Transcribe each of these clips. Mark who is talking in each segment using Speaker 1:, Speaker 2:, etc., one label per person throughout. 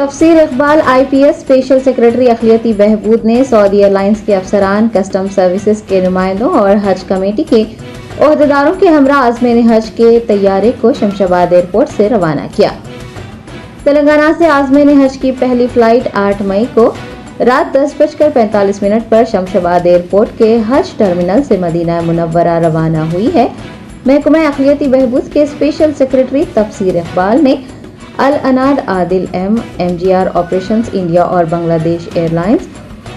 Speaker 1: تفسیر Iqbal IPS special secretary اقلیتی بہبود نے سعودی ایئرلائنس کے افسران، کسٹم سروسز کے نمائندوں اور حج کمیٹی کے عہدیداروں کے ہمراہ عازمین حج کے طیارے کو شمشاباد ایئرپورٹ سے روانہ کیا۔ تلنگانہ سے عازمین حج کی پہلی فلائٹ 8 مئی کو رات 10:45 پر شمشاباد ایئرپورٹ کے حج ٹرمینل سے مدینہ منورہ روانہ ہوئی ہے۔ محکمہ اقلیتی بہبود کے اسپیشل سیکرٹری تفسیر اقبال نے العناد عادل MGR آپریشنز انڈیا اور Bangladesh airlines,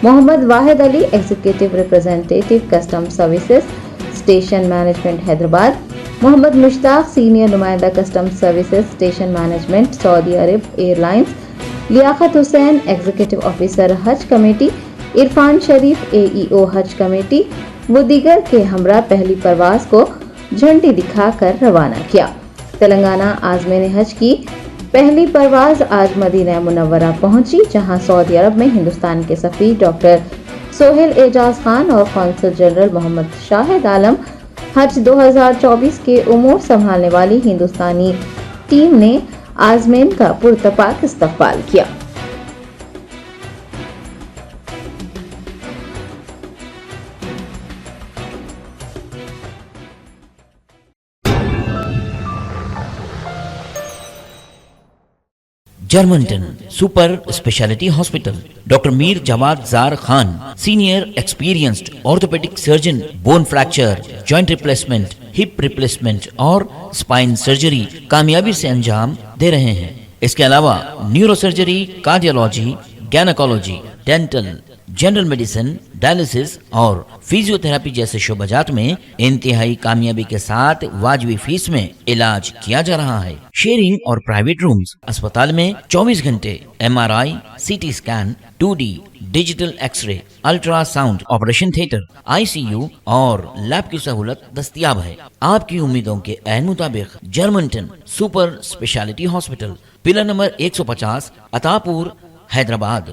Speaker 1: Mohammed Wahid Ali executive representative custom services station management Hyderabad, Mohammed Mushtaq senior نمائندہ custom services station management Saudi Arab airlines, Liaqat Hussain executive officer Hajj committee, Irfan Sharif AEO Hajj committee و دیگر کے ہمراہ پہلی پرواز کو جھنڈی دکھا کر روانہ کیا۔ تلنگانہ عازمین حج کی پہلی پرواز آج مدینہ منورہ پہنچی، جہاں سعودی عرب میں ہندوستان کے سفیر ڈاکٹر سہیل اعجاز خان اور قونصل جنرل محمد شاہد عالم، حج 2024 کے امور سنبھالنے والی ہندوستانی ٹیم نے عازمین کا پرتپاک استقبال کیا۔
Speaker 2: Germanton super speciality hospital, doctor Mir Jawad Zar Khan, senior experienced orthopaedic surgeon, bone fracture, joint replacement, hip replacement اور اسپائن سرجری کامیابی سے انجام دے رہے ہیں۔ اس کے علاوہ neuro surgery, cardiology, gynaecology, dental, general medicine, dialysis اور فزیو تھراپی جیسے شعبات میں انتہائی کامیابی کے ساتھ واجبی فیس میں علاج کیا جا رہا ہے۔ شیئرنگ اور پرائیویٹ رومز، اسپتال میں 24 گھنٹے MRI، CT scan, 2D digital X ray, ultra sound, operation theatre, ICU اور لیب کی سہولت دستیاب ہے۔ آپ کی امیدوں کے عین مطابق Germanton super speciality hospital, pillar number 150، عطا پور، حیدرآباد۔